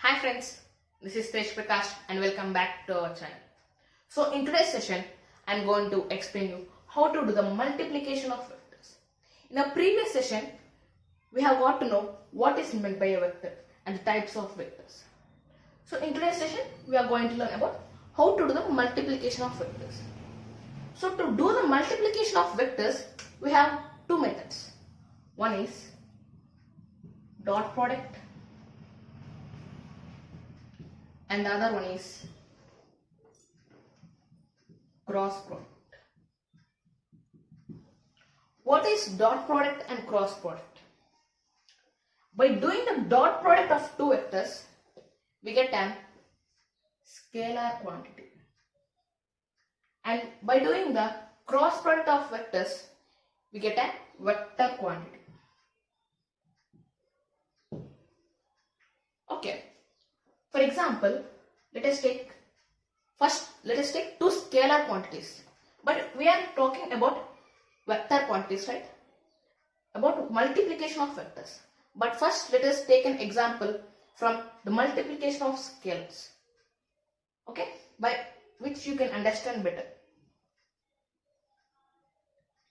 Hi friends, this is Tej Prakash and welcome back to our channel. So in today's session, I am going to explain you how to do the multiplication of vectors. In the previous session, we have got to know what is meant by a vector and the types of vectors. So in today's session, we are going to learn about how to do the multiplication of vectors. So to do the multiplication of vectors, we have two methods. One is dot product and the other one is cross product. What is dot product and cross product? By doing the dot product of two vectors, we get an scalar quantity. And by doing the cross product of vectors, we get a vector quantity. Okay. For example, let us take two scalar quantities. But we are talking about vector quantities, right? About multiplication of vectors. But first let us take an example from the multiplication of scalars. Okay? By which you can understand better.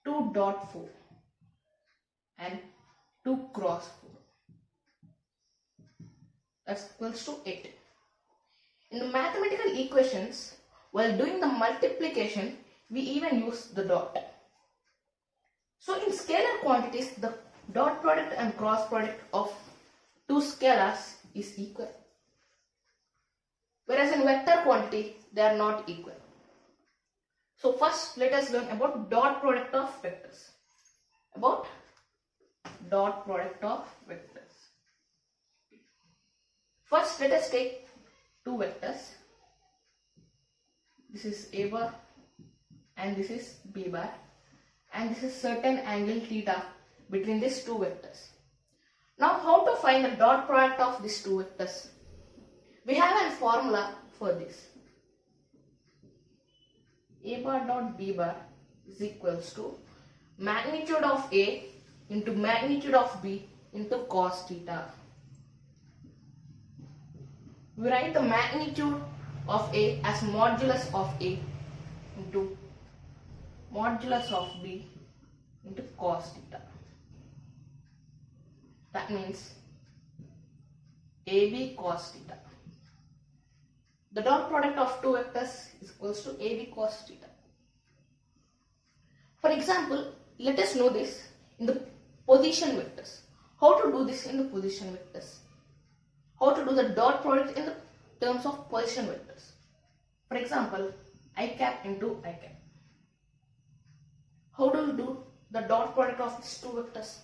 2 dot 4 and 2 cross 4. That's equals to 8. In the mathematical equations, while doing the multiplication, we even use the dot. So in scalar quantities, the dot product and cross product of two scalars is equal. Whereas in vector quantity, they are not equal. So first let us learn about dot product of vectors. About dot product of vectors. First let us take two vectors. This is A bar and this is B bar, and this is certain angle theta between these two vectors. Now how to find the dot product of these two vectors? We have a formula for this. A bar dot B bar is equals to magnitude of A into magnitude of B into cos theta. We write the magnitude of A as modulus of A into modulus of B into cos theta. That means AB cos theta. The dot product of two vectors is equals to AB cos theta. For example, let us know this in the position vectors. How to do this in the position vectors? How to do the dot product in the terms of position vectors? For example, I cap into I cap. How do you do the dot product of these two vectors?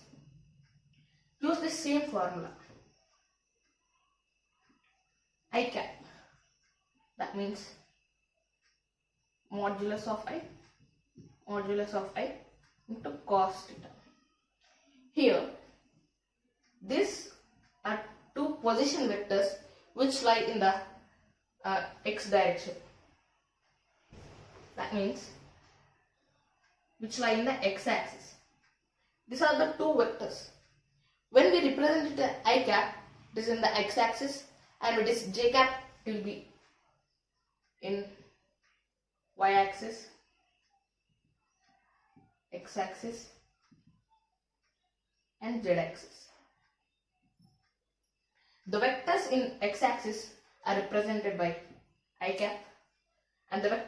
Use the same formula. I cap. That means modulus of I into cos theta. Here, these are two position vectors which lie in the x direction. That means which lie in the x axis. These are the two vectors. When we represent it as I cap, it is in the x axis, and it is j cap, it will be in y axis, x axis and z axis. The vectors in x axis are represented by I cap, and the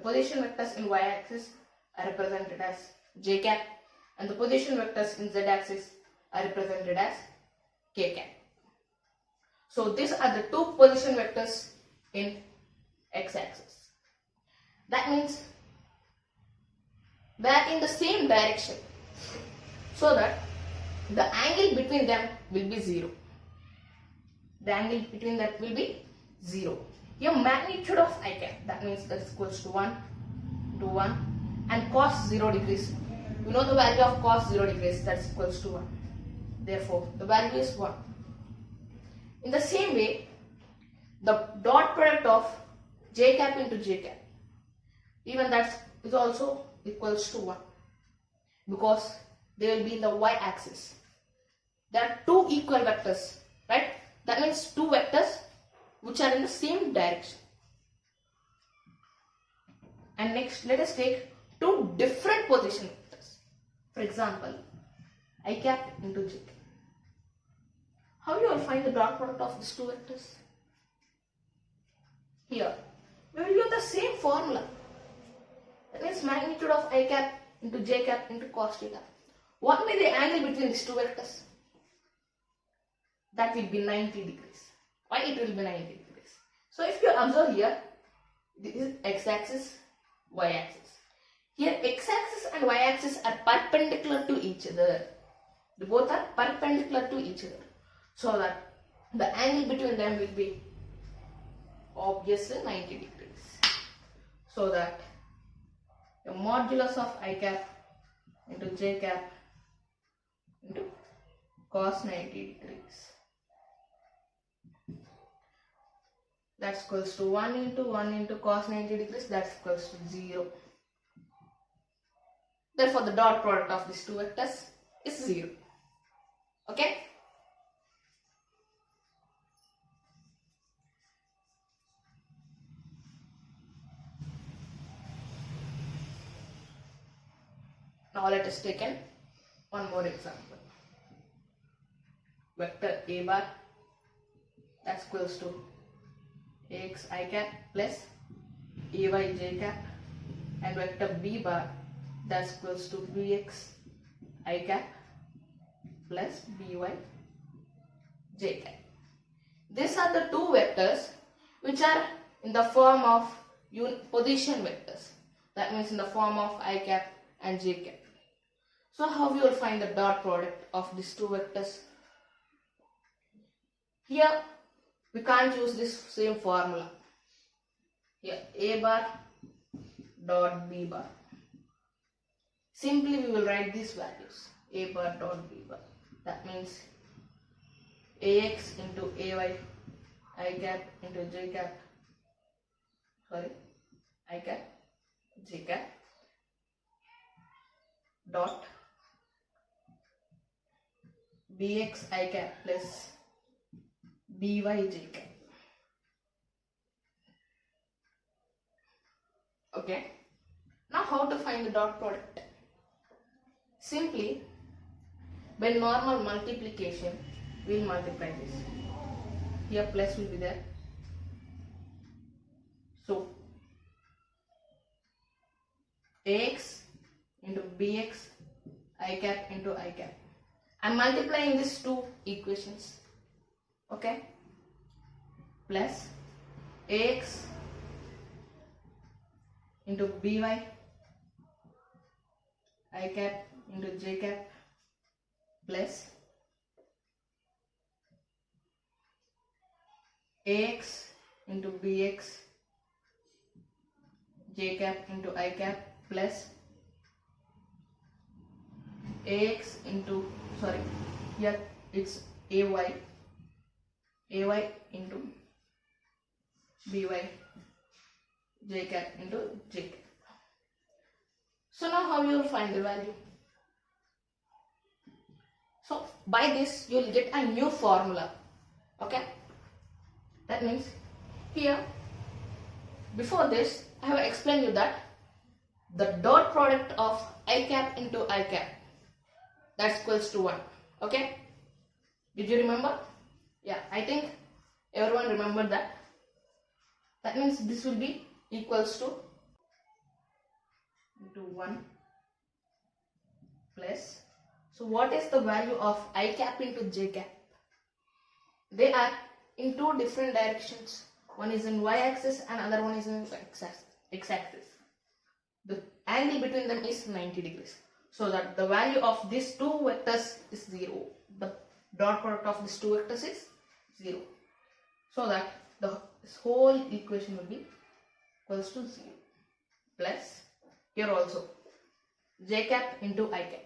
position vectors in y axis are represented as j cap, and the position vectors in z axis are represented as k cap. So these are the two position vectors in x axis. That means they are in the same direction, so that the angle between them will be 0. The angle between them will be 0. Here magnitude of I cap, that means that is equals to 1 to 1, and cos 0 degrees. You know the value of cos 0 degrees, that is equals to 1. Therefore the value is 1. In the same way, the dot product of j cap into j cap, even that is also equals to 1, because they will be in the y axis. There are two equal vectors, right? That That means two vectors which are in the same direction. And next, let us take two different position vectors. For example, I cap into j cap. How you will find the dot product of these two vectors? Here, we will use the same formula. That means magnitude of I cap into j cap into cos theta. What may be the angle between these two vectors? That will be 90 degrees. Why it will be 90 degrees? So if you observe here, this is x-axis, y-axis. Here x-axis and y-axis are perpendicular to each other. They both are perpendicular to each other. So that the angle between them will be obviously 90 degrees. So that the modulus of I cap into j cap into cos 90 degrees. That's equals to 1 into cos 90 degrees, that's equals to 0. Therefore, the dot product of these two vectors is 0. Okay? Now let us take one more example. Vector a bar, that's equals to ax I cap plus ay j cap, and vector b bar, that's equals to bx I cap plus by j cap. These are the two vectors which are in the form of position vectors. That means in the form of I cap and j cap. So how we will find the dot product of these two vectors? Here we can't use this same formula. Here a bar dot b bar. Simply we will write these values, a bar dot b bar. That means ax into ay I cap into j cap, I cap j cap dot bx I cap plus by j cap. Okay. Now how to find the dot product? Simply by normal multiplication we will multiply this. Here plus will be there. So ax into bx I cap into I cap. I am multiplying these two equations. Okay, plus ax into by I cap into j cap plus ax into bx j cap into I cap plus ax into, here it's ay into by j cap into j cap. So now how you will find the value? So by this you will get a new formula. Okay, that means here before this I have explained you that the dot product of I cap into I cap, that's equals to 1. Okay, did you remember? Yeah, I think everyone remembered that. That means this will be equals to into 1 plus. So what is the value of I cap into j cap? They are in two different directions. One is in y-axis and another one is in x-axis. The angle between them is 90 degrees. So that the value of these two vectors is 0. The dot product of these two vectors is 0. So that this whole equation will be equals to 0. Plus here also j cap into I cap.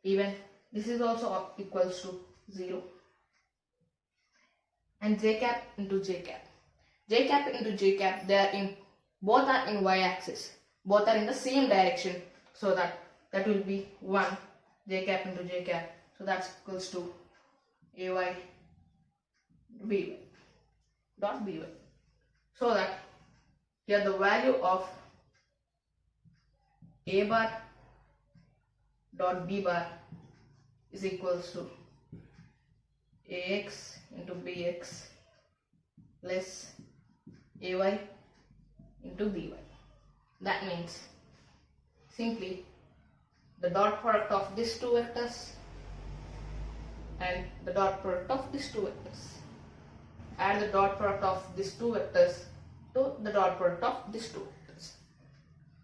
Even this is also equals to 0. And j cap into j cap. J cap into j cap, both are in y-axis. Both are in the same direction. So that will be 1 j cap into j cap. So that's equals to ay by dot by. So that here the value of a bar dot b bar is equals to ax into bx plus ay into by. That means simply the dot product of these two vectors and the dot product of these two vectors. Add the dot product of these two vectors to the dot product of these two vectors.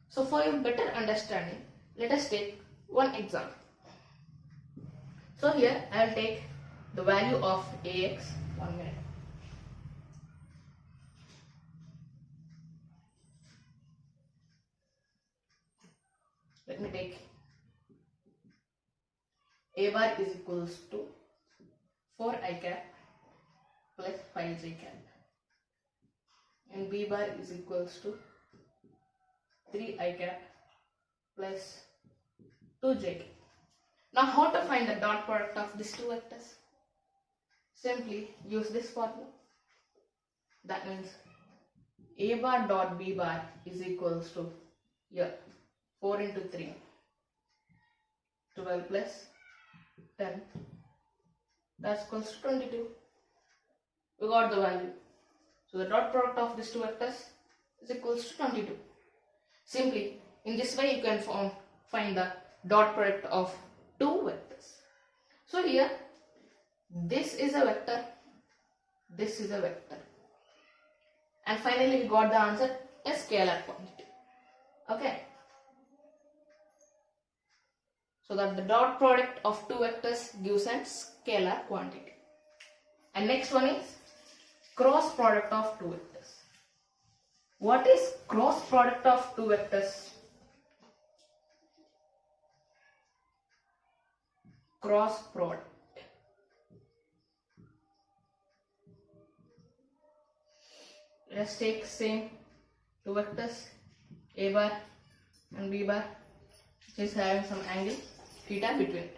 So for your better understanding, let us take one example. So here I will take the value of ax. 1 minute. Let me take a bar is equals to 4 I cap plus 5 j cap and b bar is equals to 3 I cap plus 2 j cap. Now how to find the dot product of these two vectors? Simply use this formula. That means a bar dot b bar is equals to here 4 into 3, 12 plus 10, that's equals to 22. We got the value. So the dot product of these two vectors is equals to 22. Simply in this way you can find the dot product of two vectors. So here this is a vector, this is a vector, and finally we got the answer, a scalar quantity. Okay. So that the dot product of two vectors gives a scalar quantity. And next one is cross product of two vectors. What is cross product of two vectors? Cross product. Let's take same two vectors a bar and b bar, which is having some angle theta between it.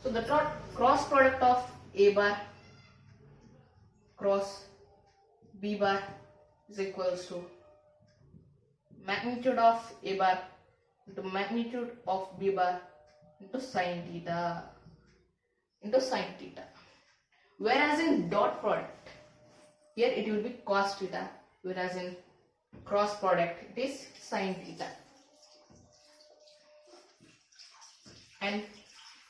So the cross product of a bar cross b bar is equals to magnitude of a bar into magnitude of b bar into sine theta Whereas in dot product, here it will be cos theta, whereas in cross product it is sine theta. And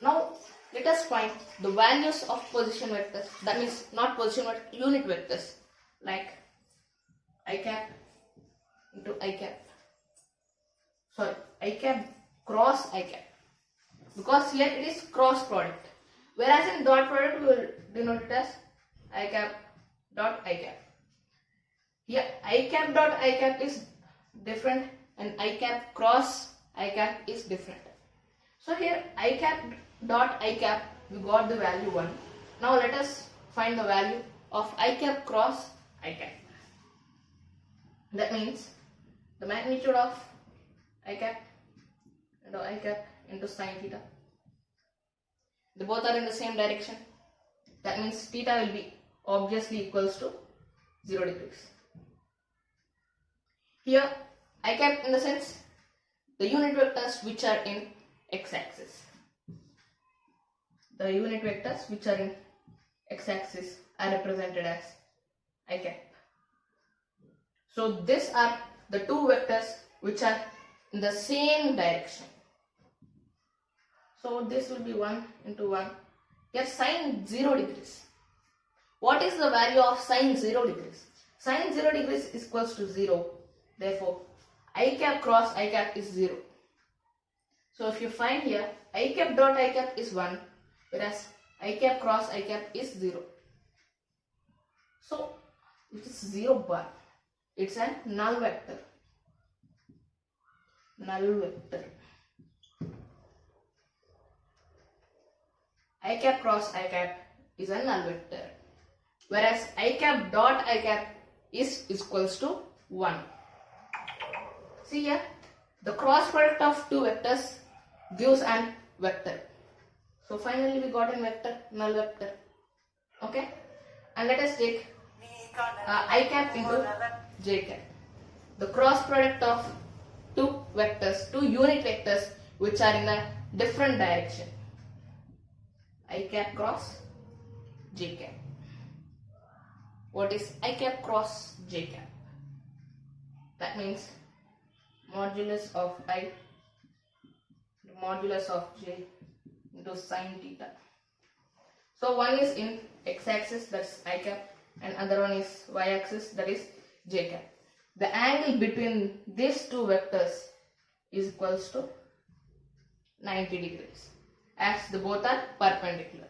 now let us find the values of position vectors, that means not position but unit vectors, like I cap into I cap, sorry, I cap cross I cap, because here it is cross product, whereas in dot product we will denote it as I cap dot I cap. Here I cap dot I cap is different and I cap cross I cap is different. So here I cap dot I cap, we got the value 1. Now let us find the value of I cap cross I cap. That means the magnitude of I cap into sine theta. They both are in the same direction. That means theta will be obviously equals to 0 degrees. Here I cap in the sense the unit vectors which are in x-axis. The unit vectors which are in x-axis are represented as I cap. So these are the two vectors which are in the same direction. So this will be 1 into 1. Here sine 0 degrees. What is the value of sine 0 degrees? Sine 0 degrees is equals to 0. Therefore, I cap cross I cap is 0. So if you find here, I cap dot I cap is 1, whereas I cap cross I cap is 0. So it is 0 bar. It's a null vector. Null vector. I cap cross I cap is a null vector, whereas I cap dot I cap is equals to 1. See here, the cross product of two vectors gives an vector. So finally we got a vector, null vector. Okay. And let us take I cap into j cap. The cross product of two vectors, two unit vectors which are in a different direction. I cap cross j cap. What is I cap cross j cap? That means modulus of I, modulus of j into sine theta. So one is in x-axis, that's I cap, and other one is y-axis, that is j cap. The angle between these two vectors is equals to 90 degrees as the both are perpendicular.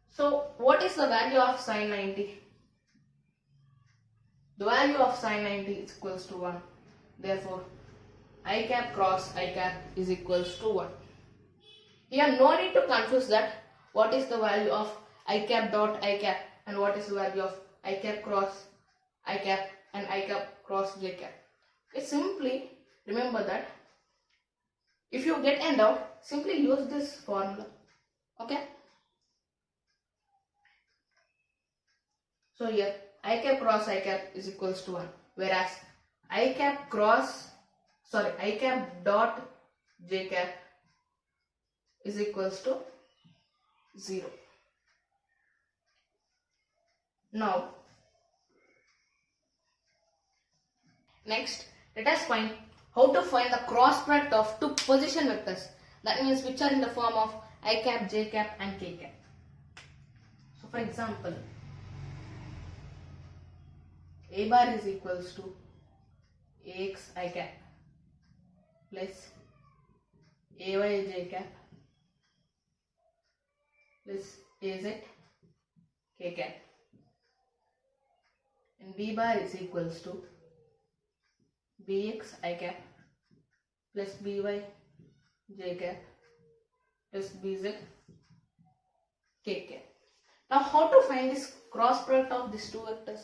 So what is the value of sine 90? The value of sine 90 is equals to 1. Therefore, I cap cross I cap is equals to 1. Here no need to confuse that what is the value of I cap dot I cap and what is the value of I cap cross I cap and I cap cross j cap. Okay, simply remember that if you get in doubt, simply use this formula. Okay. So here I cap cross I cap is equals to 1, whereas I cap dot j cap is equals to 0. Now, next let us find how to find the cross product of two position vectors, that means which are in the form of I cap, j cap and k cap. So for example, a bar is equals to ax I cap plus ay j cap plus az k cap, and b bar is equals to bx I cap plus by j cap plus bz k cap. Now how to find this cross product of these two vectors?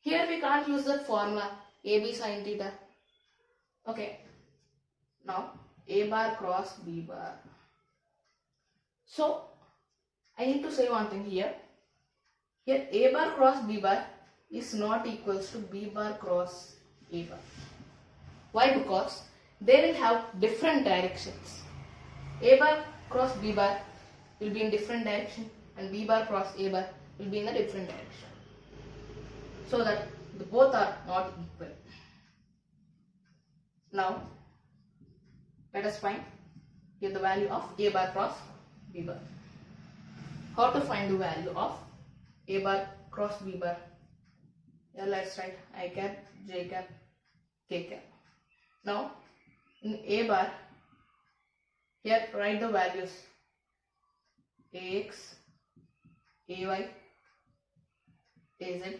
Here we can't use the formula ab sin theta. Okay. Now a bar cross b bar. So I need to say one thing here. Here a bar cross b bar is not equals to b bar cross a bar. Why? Because they will have different directions. A bar cross b bar will be in different direction and b bar cross a bar will be in a different direction. So that the both are not equal. Now let us find here the value of a bar cross b bar. How to find the value of a bar cross b bar? Here let's write I cap, j cap, k cap. Now in a bar, here write the values ax, ay, az, and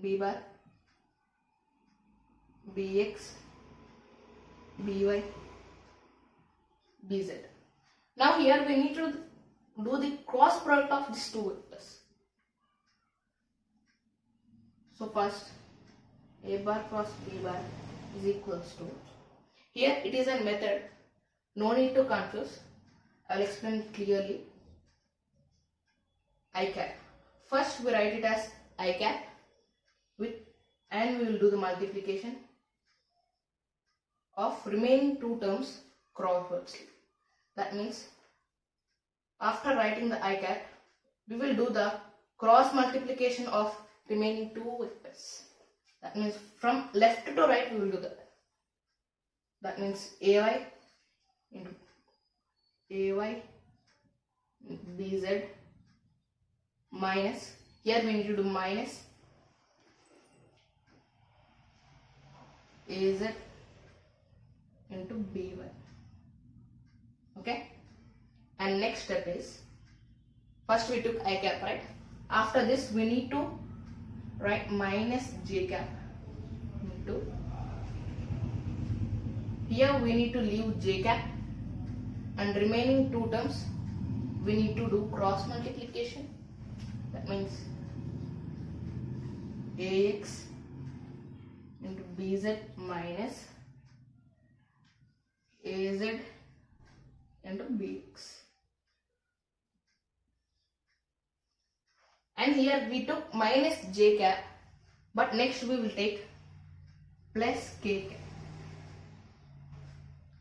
b bar bx, by, bz. Now here we need to do the cross product of these two vectors. So first a bar cross b bar is equals to, here it is a method, no need to confuse, I will explain it clearly. I cap. First we write it as I cap with, and we will do the multiplication of remaining two terms crosswordly. That means after writing the I cap, we will do the cross multiplication of remaining two vectors. That means from left to right we will do that. That means ay into bz minus, here we need to do minus az into by. Okay, and next step is, first we took I cap, right? After this we need to write minus j cap into, here we need to leave j cap and remaining two terms we need to do cross multiplication. That means ax into bz minus az into bx. And here we took minus j cap, but next we will take plus k cap.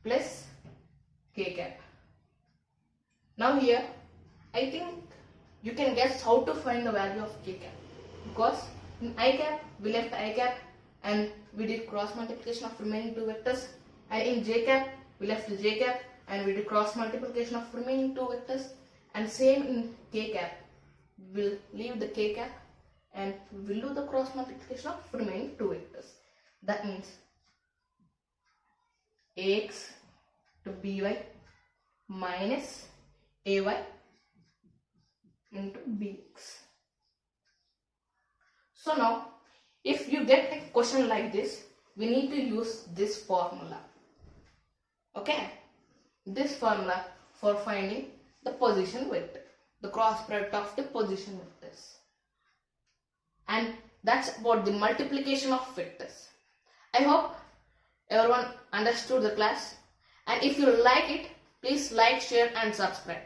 Plus k cap. Now here, I think you can guess how to find the value of k cap, because in I cap we left I cap and we did cross multiplication of remaining two vectors, and in j cap we left the j cap and we did cross multiplication of remaining two vectors, and same in k cap, we'll leave the k cap and we'll do the cross multiplication of remaining two vectors. That means ax to by minus ay into bx. So now, if you get a question like this, we need to use this formula. Okay, this formula for finding the position vector, the cross product of the position vectors. And that's about the multiplication of vectors. I hope everyone understood the class, and if you like it, please like, share and subscribe.